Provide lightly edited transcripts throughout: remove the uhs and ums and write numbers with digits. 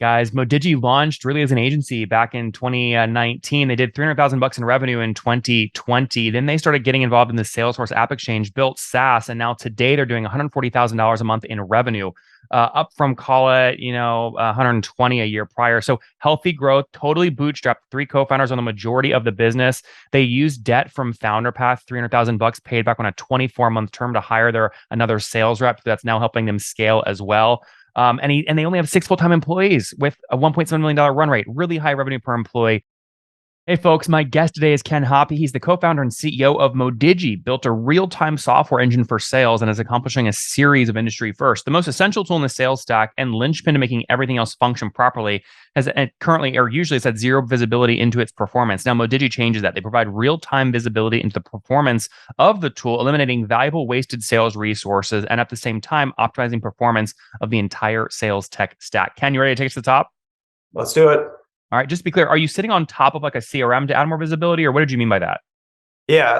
Guys, Modigi launched really as an agency back in 2019. They did 300,000 bucks in revenue in 2020. Then they started getting involved in the Salesforce App Exchange, built SaaS, and now today they're doing $140,000 a month in revenue, up from call it 120 a year prior. So healthy growth, totally bootstrapped. Three co-founders on the majority of the business. They used debt from FounderPath, 300,000 bucks paid back on a 24-month term to hire their another sales rep that's now helping them scale as well. And they only have 6 full-time employees with a $1.7 million run rate, really high revenue per employee. Hey, folks, my guest today is Ken Hoppe. He's the co-founder and CEO of Modigi, built a real-time software engine for sales and is accomplishing a series of industry firsts. The most essential tool in the sales stack and linchpin to making everything else function properly has currently, or usually, it's had zero visibility into its performance. Now, Modigi changes that. They provide real-time visibility into the performance of the tool, eliminating valuable wasted sales resources, and at the same time, optimizing performance of the entire sales tech stack. Ken, you ready to take us to the top? Let's do it. All right, just to be clear, are you sitting on top of like a CRM to add more visibility, or what did you mean by that? Yeah,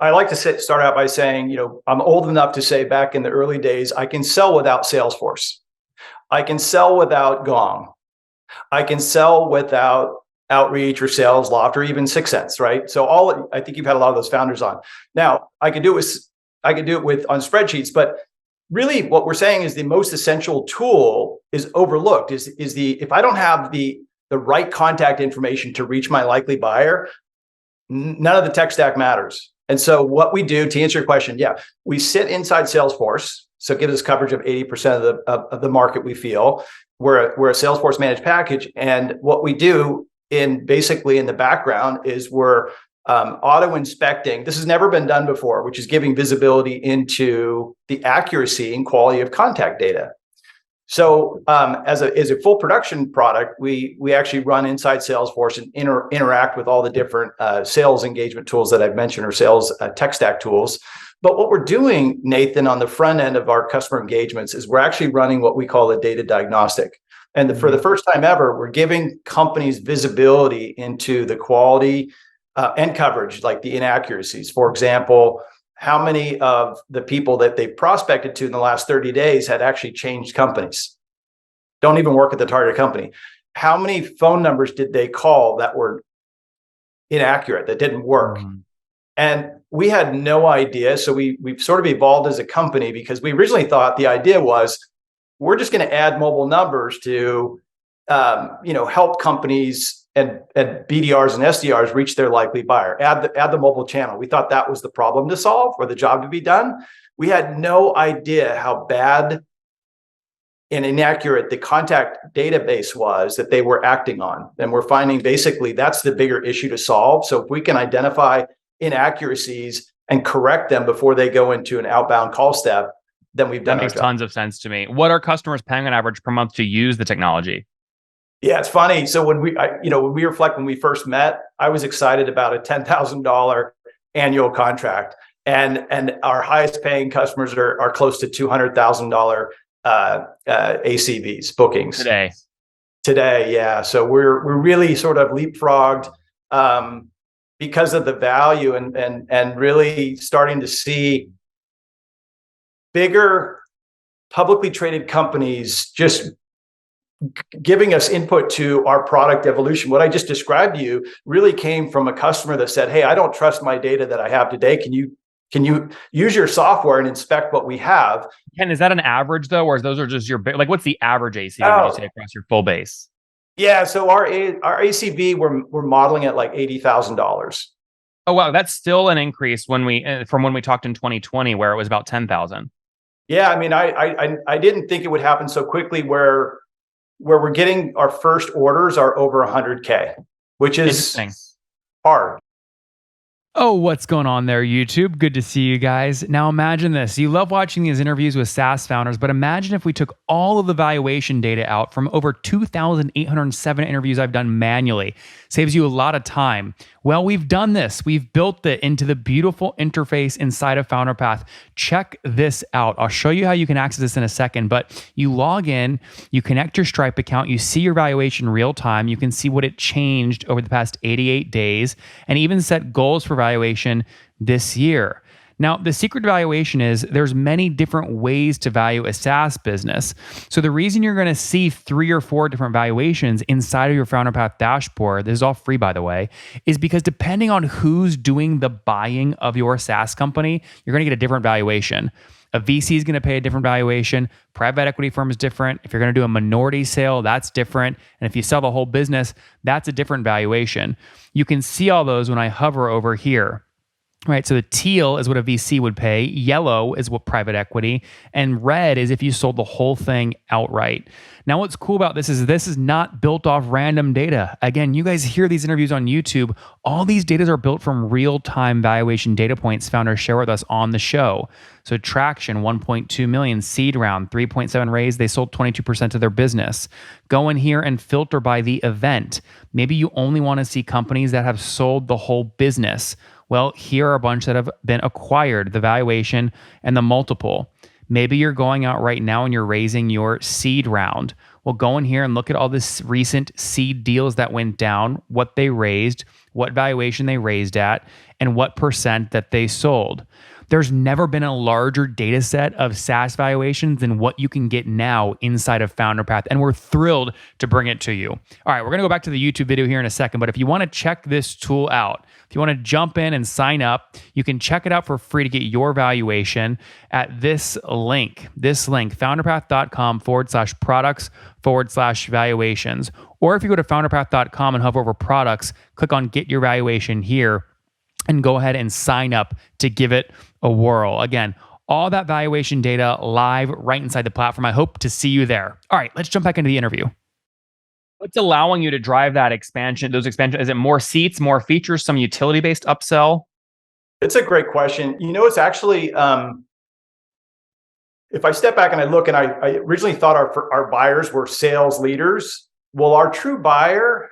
I like to start out by saying, I'm old enough to say back in the early days, I can sell without Salesforce. I can sell without Gong. I can sell without Outreach or SalesLoft or even 6sense, right? So I think you've had a lot of those founders on. Now, I could do it with on spreadsheets, but really what we're saying is the most essential tool is overlooked. If I don't have the right contact information to reach my likely buyer, none of the tech stack matters. And so what we do, to answer your question, we sit inside Salesforce. So it gives us coverage of 80% of the market, we feel. We're a Salesforce managed package. And what we do in the background is we're auto inspecting. This has never been done before, which is giving visibility into the accuracy and quality of contact data. So as a full production product, we actually run inside Salesforce and interact with all the different sales engagement tools that I've mentioned, or sales tech stack tools. But what we're doing, Nathan, on the front end of our customer engagements is we're actually running what we call a data diagnostic. And for the first time ever, we're giving companies visibility into the quality and coverage, like the inaccuracies. For example, how many of the people that they prospected to in the last 30 days had actually changed companies, don't even work at the target company? How many phone numbers did they call that were inaccurate, that didn't work? And we had no idea. So we've sort of evolved as a company, because we originally thought the idea was we're just going to add mobile numbers to help companies and BDRs and SDRs reach their likely buyer. Add the mobile channel. We thought that was the problem to solve, or the job to be done. We had no idea how bad and inaccurate the contact database was that they were acting on. And we're finding basically that's the bigger issue to solve. So if we can identify inaccuracies and correct them before they go into an outbound call step, then we've done our job. That makes tons of sense to me. What are customers paying on average per month to use the technology? Yeah, it's funny. So when we reflect, when we first met, I was excited about a $10,000 annual contract, and our highest paying customers are close to $200,000 ACVs bookings today. Yeah. So we're really sort of leapfrogged because of the value, and really starting to see bigger publicly traded companies just giving us input to our product evolution. What I just described to you really came from a customer that said, "Hey, I don't trust my data that I have today. Can you use your software and inspect what we have?" Ken, is that an average though, or those are just your what's the average ACV would you say across your full base? Yeah, so our ACV we're modeling at like $80,000. Oh wow, that's still an increase from when we talked in 2020, where it was about 10,000. Yeah, I mean, I didn't think it would happen so quickly, where we're getting our first orders are over 100K, which is hard. Oh, what's going on there, YouTube? Good to see you guys. Now imagine this. You love watching these interviews with SaaS founders, but imagine if we took all of the valuation data out from over 2,807 interviews I've done manually. Saves you a lot of time. Well, we've done this. We've built it into the beautiful interface inside of FounderPath. Check this out. I'll show you how you can access this in a second, but you log in, you connect your Stripe account, you see your valuation real time, you can see what it changed over the past 88 days, and even set goals for valuation this year. Now, the secret to valuation is there's many different ways to value a SaaS business. So the reason you're going to see 3 or 4 different valuations inside of your Founder Path dashboard, this is all free by the way, is because depending on who's doing the buying of your SaaS company, you're going to get a different valuation. A VC is going to pay a different valuation. Private equity firm is different. If you're going to do a minority sale, that's different. And if you sell the whole business, that's a different valuation. You can see all those when I hover over here. Right, so the teal is what a VC would pay, yellow is what private equity, and red is if you sold the whole thing outright. Now, what's cool about this is not built off random data. Again, you guys hear these interviews on YouTube. All these data are built from real-time valuation data points founders share with us on the show. So traction, 1.2 million, seed round, 3.7 raise, they sold 22% of their business. Go in here and filter by the event. Maybe you only want to see companies that have sold the whole business. Well, here are a bunch that have been acquired, the valuation and the multiple. Maybe you're going out right now and you're raising your seed round. Well, go in here and look at all this recent seed deals that went down, what they raised, what valuation they raised at, and what percent that they sold. There's never been a larger data set of SaaS valuations than what you can get now inside of Founder Path, and we're thrilled to bring it to you. All right, we're going to go back to the YouTube video here in a second, but if you want to check this tool out, if you want to jump in and sign up, you can check it out for free to get your valuation at this link, founderpath.com/products/valuations. Or if you go to founderpath.com and hover over products, click on get your valuation here and go ahead and sign up to give it a whirl. Again, all that valuation data live right inside the platform. I hope to see you there. All right, let's jump back into the interview. What's allowing you to drive that expansion, those expansion? Is it more seats, more features, some utility-based upsell? It's a great question. It's actually, if I step back and I look, and I originally thought our buyers were sales leaders. Well, our true buyer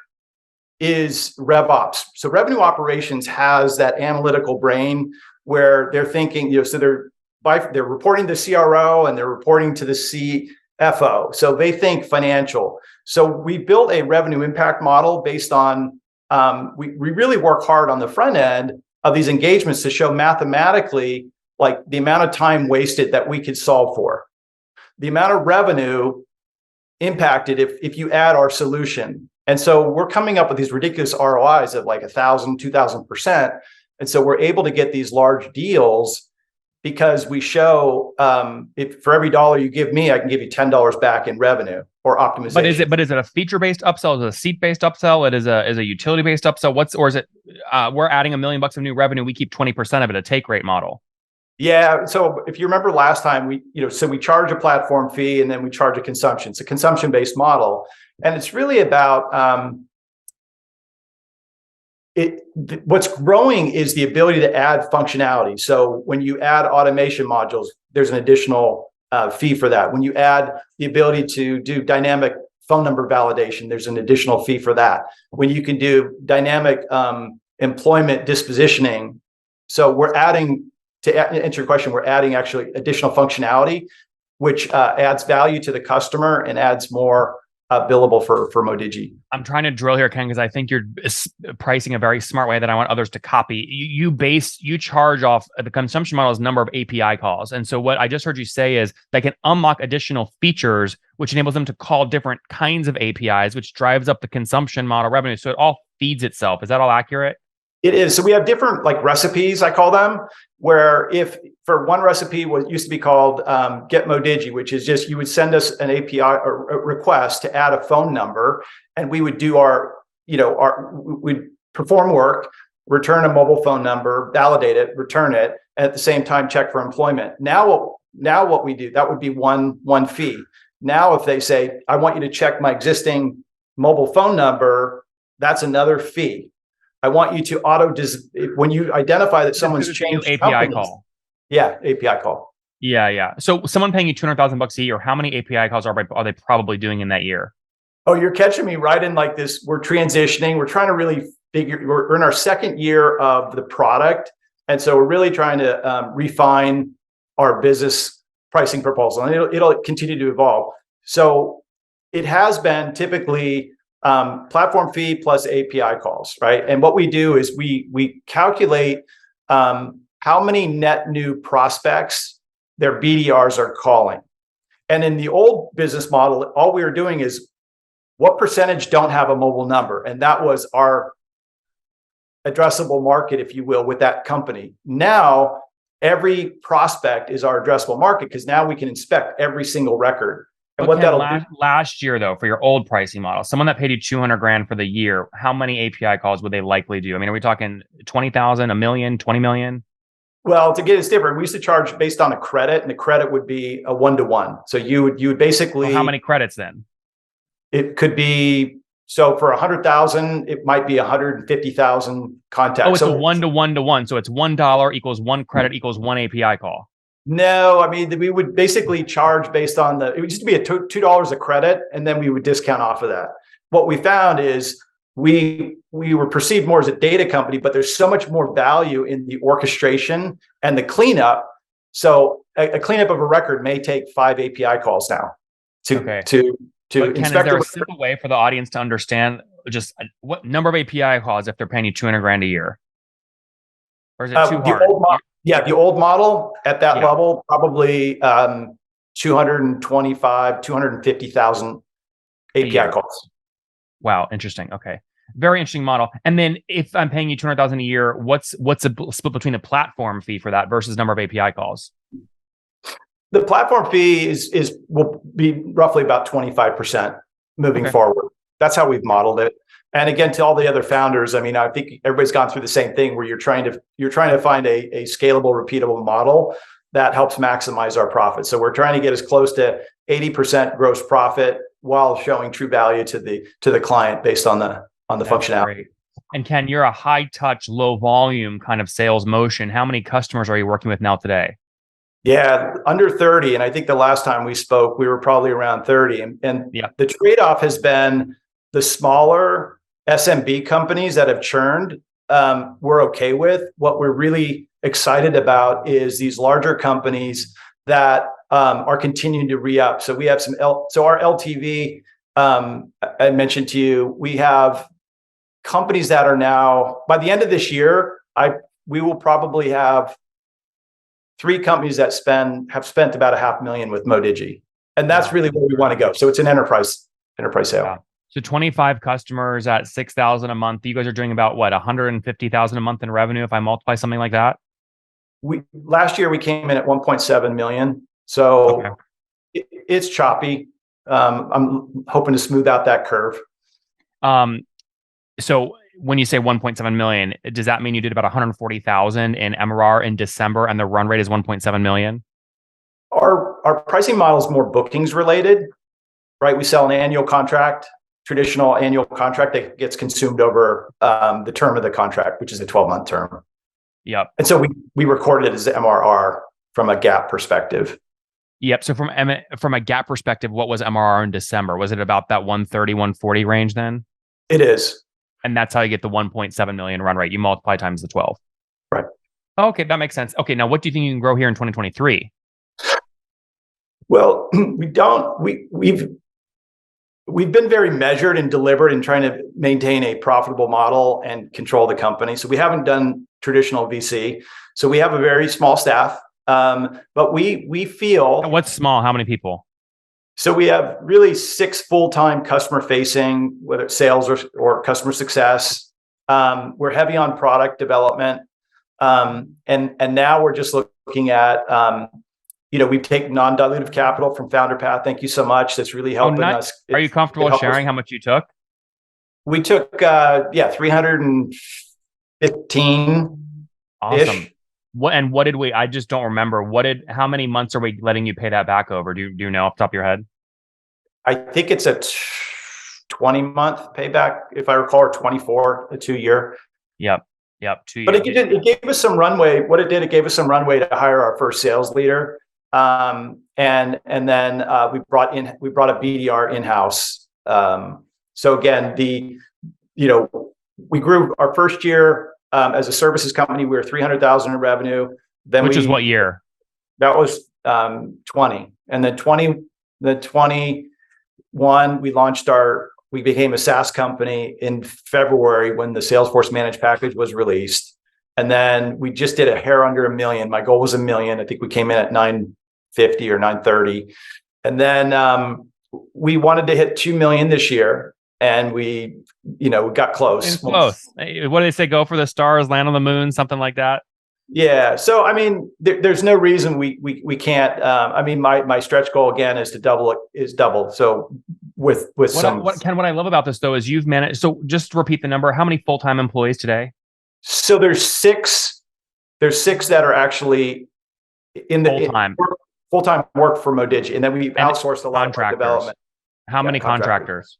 is RevOps. So revenue operations has that analytical brain where they're thinking, so they're reporting to the CRO and they're reporting to the CFO. So they think financial. So we built a revenue impact model based on, we really work hard on the front end of these engagements to show mathematically like the amount of time wasted that we could solve for, the amount of revenue impacted if you add our solution. And so we're coming up with these ridiculous ROIs of like 1,000, 2,000%. And so we're able to get these large deals because we show if for every dollar you give me, I can give you $10 back in revenue or optimization. But is it a feature-based upsell? Is it a seat-based upsell? It is a utility-based upsell? Or is it we're adding $1 million of new revenue, we keep 20% of it, a take rate model? Yeah. So if you remember last time, we charge a platform fee and then we charge a consumption. It's a consumption-based model. And it's really about what's growing is the ability to add functionality. So when you add automation modules, there's an additional fee for that. When you add the ability to do dynamic phone number validation, there's an additional fee for that. When you can do dynamic employment dispositioning. So we're adding, to answer your question, we're adding actually additional functionality, which adds value to the customer and adds more billable for Modigi. I'm trying to drill here, Ken, because I think you're pricing a very smart way that I want others to copy. You charge off the consumption model's number of API calls. And so what I just heard you say is they can unlock additional features, which enables them to call different kinds of APIs, which drives up the consumption model revenue. So it all feeds itself. Is that all accurate? It is. So we have different like recipes, I call them, where if for one recipe what used to be called Get Modigi, which is just you would send us an API or a request to add a phone number, and we would do we'd perform work, return a mobile phone number, validate it, return it, and at the same time check for employment. Now what we do, that would be one fee. Now if they say, I want you to check my existing mobile phone number, that's another fee. I want you to when you identify that someone's changed API companies, call. Yeah, API call. Yeah. So someone paying you $200,000 a year, how many API calls are they probably doing in that year? Oh, you're catching me right in like this. We're transitioning. We're trying to really we're in our second year of the product. And so we're really trying to refine our business pricing proposal, and it'll continue to evolve. So it has been typically platform fee plus API calls, right? And what we do is we calculate how many net new prospects their BDRs are calling. And in the old business model, all we were doing is what percentage don't have a mobile number? And that was our addressable market, if you will, with that company. Now, every prospect is our addressable market because now we can inspect every single record. And But what that'll do. Last year, though, for your old pricing model, someone that paid you 200 grand for the year, how many API calls would they likely do? I mean, are we talking 20,000, a million, 20 million? Well, to get it's different. We used to charge based on a credit, and the credit would be a 1-to-1. So you would basically. Well, how many credits then? It could be, so for 100,000, it might be 150,000 contacts. Oh, it's so a 1-to-1-to-1. So it's $1 equals 1 credit equals 1 API call. No, I mean, we would basically charge based on it would just be a $2 a credit, and then we would discount off of that. What we found is we were perceived more as a data company, but there's so much more value in the orchestration and the cleanup. So a cleanup of a record may take 5 API calls now to Ken, inspect. Is there a simple way for the audience to understand just what number of API calls if they're paying you 200 grand a year? Or is it too hard? The old model at that level, probably 225, 250,000 API calls. Wow, interesting. Okay. Very interesting model. And then if I'm paying you 200,000 a year, what's a split between the platform fee for that versus number of API calls? The platform fee will be roughly about 25% moving forward. That's how we've modeled it. And again, to all the other founders, I mean, I think everybody's gone through the same thing where you're trying to find a scalable, repeatable model that helps maximize our profit. So we're trying to get as close to 80% gross profit while showing true value to the client based on the functionality. Great. And Ken, you're a high touch, low volume kind of sales motion. How many customers are you working with now today? Yeah, under 30. And I think the last time we spoke, we were probably around 30. And the trade-off has been the smaller SMB companies that have churned, we're okay with. What we're really excited about is these larger companies that are continuing to re-up. So we have so our LTV, I mentioned to you, we have companies that are now, by the end of this year, we will probably have 3 companies that have spent about $500,000 with Modigi. And that's really where we want to go. So it's an enterprise sale. Yeah. So 25 customers at 6,000 a month. You guys are doing about what, 150,000 a month in revenue if I multiply something like that? Last year we came in at 1.7 million. So it's choppy. I'm hoping to smooth out that curve. So when you say 1.7 million, does that mean you did about 140,000 in MRR in December and the run rate is 1.7 million? Our pricing model is more bookings related, right? We sell an annual contract, traditional annual contract that gets consumed over the term of the contract, which is a 12-month term. Yep. And so we recorded it as MRR from a GAAP perspective. Yep. So from a GAAP perspective, what was MRR in December? Was it about that 130, 140 range then? It is. And that's how you get the 1.7 million run rate. You multiply times the 12. Right. Okay, that makes sense. Okay, now what do you think you can grow here in 2023? Well, we've been very measured and deliberate in trying to maintain a profitable model and control the company. So we haven't done traditional VC. So we have a very small staff, but we feel. And what's small? How many people? So we have really 6 full-time customer facing, whether it's sales or customer success. We're heavy on product development. And now we're just looking at, we take non-dilutive capital from FounderPath. Thank you so much. That's really helping us. Are you comfortable sharing how much you took? We took, 315. Awesome. What did we, I just don't remember. How many months are we letting you pay that back over? Do you know off the top of your head? I think it's a 20-month payback, if I recall, or 24, a 2-year. Yep. 2 years. But it gave us some runway. What it did, it gave us some runway to hire our first sales leader. And then we brought a BDR in-house. So again, we grew our first year as a services company. We were 300,000 in revenue. Which is what year? That was 20, and then 21 we became a SaaS company in February when the Salesforce Managed Package was released. And then we just did a hair under 1 million. My goal was 1 million. I think we came in at 950 or 930. And then we wanted to hit 2 million this year. And we got close. It's close. What do they say? Go for the stars, land on the moon, something like that. Yeah. So, I mean, there's no reason we can't. I mean, my stretch goal again is to double. So with what I love about this though is you've managed. So just repeat the number. How many full-time employees today? So there's six that are actually in the full-time work for Modigi, and then we outsourced a lot of development. How many contractors?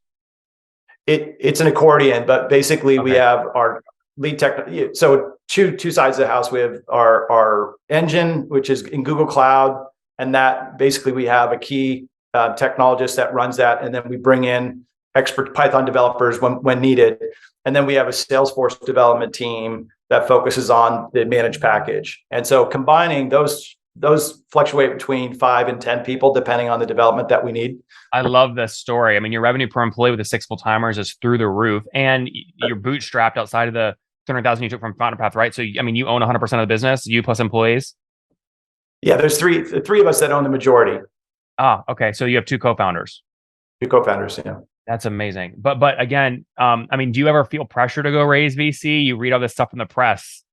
It's an accordion, but basically we have our lead tech. So two sides of the house. We have our engine, which is in Google Cloud, and that basically we have a key technologist that runs that, and then we bring in expert Python developers when needed, and then we have a Salesforce development team that focuses on the managed package. And so combining those fluctuate between 5 and 10 people depending on the development that we need. I love this story. I mean, your revenue per employee with the 6 full-timers is through the roof, and you're bootstrapped outside of the 300,000 you took from FounderPath, right? So, I mean, you own 100% of the business, you plus employees? Yeah, there's three of us that own the majority. Ah, okay. So you have 2 co-founders. 2 co-founders, yeah. That's amazing. But again, I mean, do you ever feel pressure to go raise VC? You read all this stuff in the press.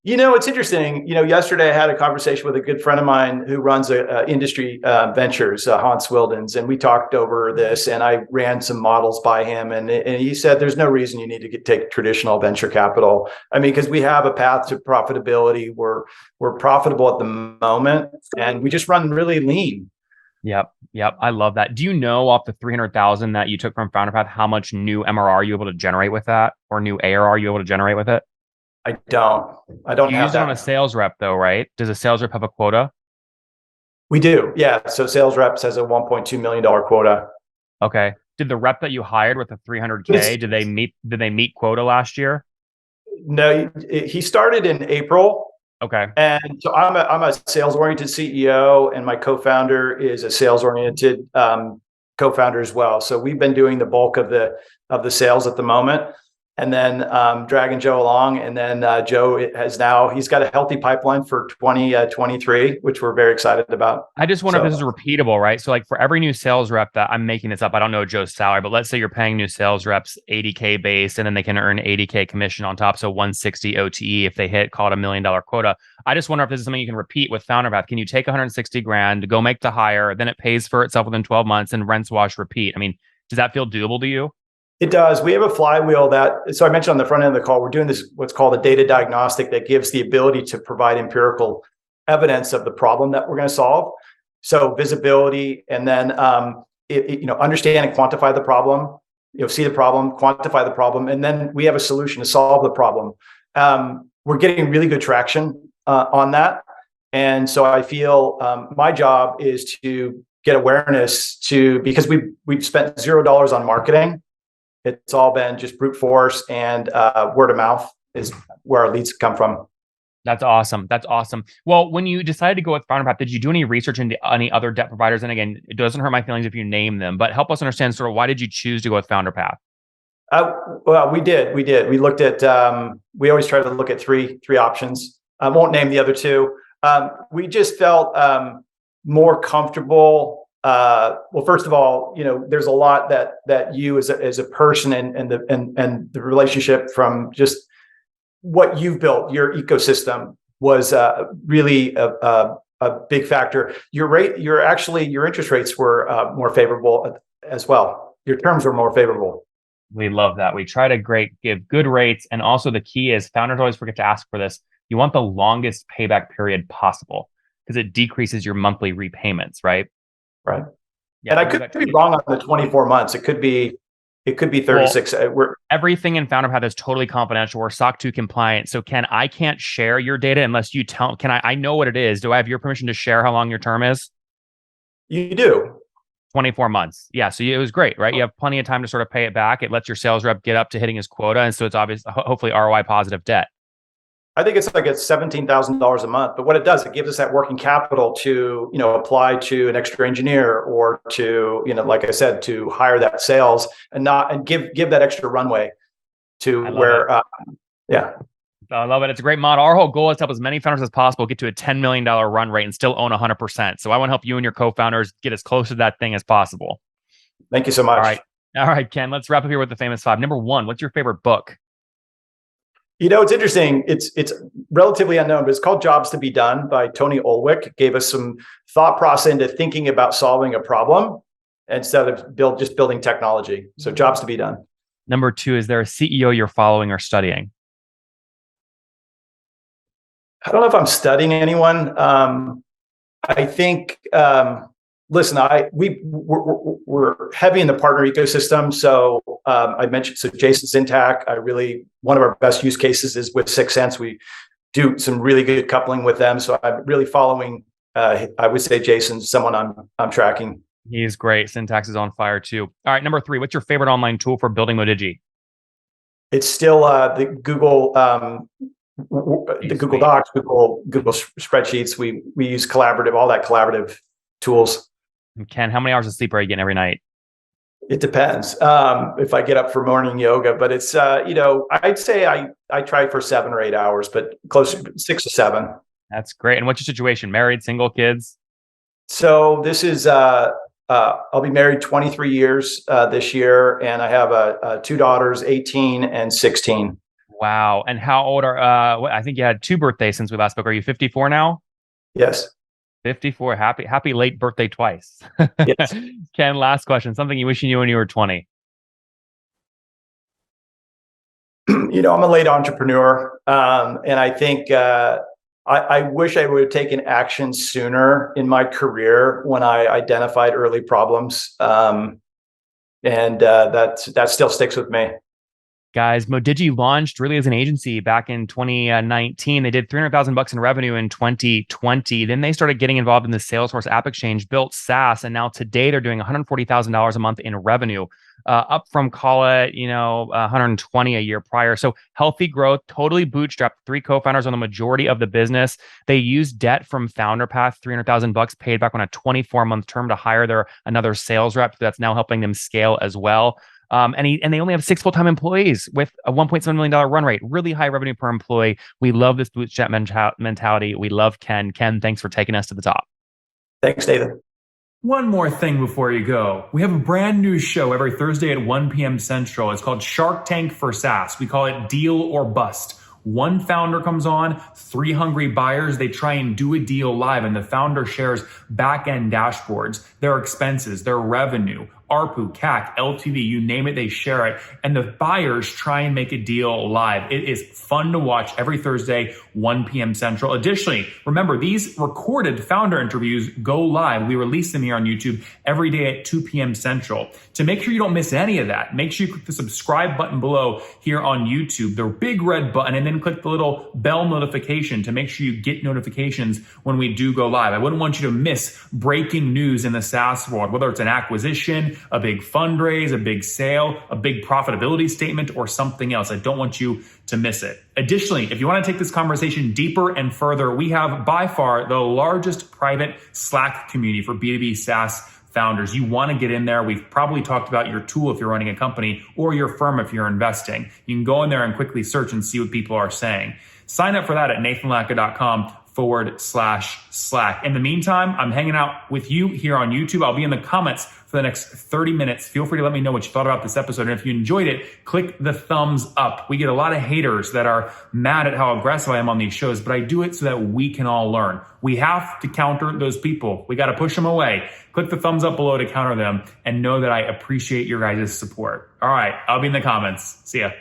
It's interesting. Yesterday I had a conversation with a good friend of mine who runs a industry ventures, Hans Wildens, and we talked over this. And I ran some models by him, and he said, "There's no reason you need to take traditional venture capital. I mean, because we have a path to profitability. We're profitable at the moment, and we just run really lean." Yep. I love that. Do you know off the 300,000 that you took from FounderPath, how much new MRR you able to generate with that, or new ARR you able to generate with it? I don't you use it on a sales rep though, right? Does a sales rep have a quota? We do. Yeah. So sales reps has a $1.2 million quota. Okay. Did the rep that you hired with the 300K, did they meet quota last year? No, he started in April. Okay. And so I'm a sales oriented CEO, and my co-founder is a sales oriented co-founder as well. So we've been doing the bulk of the sales at the moment, and then dragging Joe along. And then Joe he's got a healthy pipeline for 2023, which we're very excited about. I just wonder if this is repeatable, right? So like for every new sales rep that I'm making this up, I don't know Joe's salary, but let's say you're paying new sales reps 80K base, and then they can earn 80K commission on top. So 160 OTE if they hit, call it $1 million quota. I just wonder if this is something you can repeat with FounderPath. Can you take 160 grand, go make the hire, then it pays for itself within 12 months and rinse, wash, repeat? I mean, does that feel doable to you? It does. We have a flywheel so I mentioned on the front end of the call, we're doing this, what's called a data diagnostic that gives the ability to provide empirical evidence of the problem that we're going to solve. So visibility, and then, understand and quantify the problem, see the problem, quantify the problem. And then we have a solution to solve the problem. We're getting really good traction on that. And so I feel my job is to get awareness because we've spent $0 on marketing. It's all been just brute force, and word of mouth is where our leads come from. That's awesome. Well, when you decided to go with FounderPath, did you do any research into any other debt providers? And again, it doesn't hurt my feelings if you name them, but help us understand sort of why did you choose to go with FounderPath? Well, we did. We looked at. We always try to look at three options. I won't name the other 2. We just felt more comfortable. Well, first of all, there's a lot that you as a person and the relationship from just what you've built, your ecosystem was really a big factor. Your interest rates were more favorable as well. Your terms were more favorable. We love that. We try to give good rates, and also the key is founders always forget to ask for this. You want the longest payback period possible because it decreases your monthly repayments, right? Right. Yeah, and I could be wrong on the 24 months. It could be 36. Well, everything in FounderPath is totally confidential. We're SOC 2 compliant. So I can't share your data unless you tell. I know what it is. Do I have your permission to share how long your term is? You do. 24 months. Yeah. So it was great, right? You have plenty of time to sort of pay it back. It lets your sales rep get up to hitting his quota. And so it's obvious, hopefully ROI positive debt. I think it's $17,000 a month, but what it does, it gives us that working capital to, apply to an extra engineer, or to, like I said, to hire that sales and give that extra runway to where Yeah. I love it. It's a great model. Our whole goal is to help as many founders as possible get to a $10 million run rate and still own 100%. So I want to help you and your co-founders get as close to that thing as possible. Thank you so All much. right. All right, Ken, let's wrap up here with the famous five. Number one, what's your favorite book? It's interesting. It's relatively unknown, but it's called Jobs to Be Done by Tony Olwick. It gave us some thought process into thinking about solving a problem instead of just building technology. So Jobs to Be Done. Number two, is there a CEO you're following or studying? I don't know if I'm studying anyone. I think, listen, we're heavy in the partner ecosystem. So I mentioned, Jason Zintak, one of our best use cases is with 6 Sense. We do some really good coupling with them. So I'm really following, I would say Jason's someone I'm tracking. He's great. Syntax is on fire too. All right, number three, what's your favorite online tool for building Modigi? It's still the Google Docs, Google spreadsheets. We use all that collaborative tools. And Ken, how many hours of sleep are you getting every night? It depends if I get up for morning yoga, but it's I'd say I try for 7 or 8 hours, but close to 6 to 7. That's great. And what's your situation? Married, single, kids? So this is I'll be married 23 years this year, and I have 2 daughters, 18 and 16. Wow. And how old are I think you had 2 birthdays since we last spoke. Are you 54 now? Yes. 54. Happy late birthday twice. Yes. Ken, last question. Something you wish you knew when you were 20. I'm a late entrepreneur, and I think I wish I would have taken action sooner in my career when I identified early problems, and that still sticks with me. Guys, Modigi launched really as an agency back in 2019. They did $300,000 in revenue in 2020. Then they started getting involved in the Salesforce App Exchange, built SaaS, and now today they're doing $140,000 a month in revenue, up from, call it, 120 a year prior. So healthy growth, totally bootstrapped. 3 co-founders on the majority of the business. They used debt from FounderPath, $300,000 paid back on a 24-month term to hire another sales rep that's now helping them scale as well. And they only have 6 full-time employees with a $1.7 million run rate, really high revenue per employee. We love this bootstrap mentality. We love Ken. Ken, thanks for taking us to the top. Thanks, Nathan. One more thing before you go. We have a brand new show every Thursday at 1 p.m. Central. It's called Shark Tank for SaaS. We call it Deal or Bust. One founder comes on, 3 hungry buyers, they try and do a deal live, and the founder shares back-end dashboards, their expenses, their revenue, ARPU, CAC, LTV, you name it, they share it. And the buyers try and make a deal live. It is fun to watch every Thursday, 1 p.m. Central. Additionally, remember, these recorded founder interviews go live. We release them here on YouTube every day at 2 p.m. Central. To make sure you don't miss any of that, make sure you click the subscribe button below here on YouTube, the big red button, and then click the little bell notification to make sure you get notifications when we do go live. I wouldn't want you to miss breaking news in the SaaS world, whether it's an acquisition, a big fundraise, a big sale, a big profitability statement, or something else. I don't want you to miss it. Additionally, if you want to take this conversation deeper and further, we have by far the largest private Slack community for B2B SaaS founders. You want to get in there. We've probably talked about your tool if you're running a company, or your firm if you're investing. You can go in there and quickly search and see what people are saying. Sign up for that at nathanlatka.com/Slack. In the meantime, I'm hanging out with you here on YouTube. I'll be in the comments for the next 30 minutes. Feel free to let me know what you thought about this episode. And if you enjoyed it, click the thumbs up. We get a lot of haters that are mad at how aggressive I am on these shows, but I do it so that we can all learn. We have to counter those people. We got to push them away. Click the thumbs up below to counter them, and know that I appreciate your guys' support. All right, I'll be in the comments. See ya.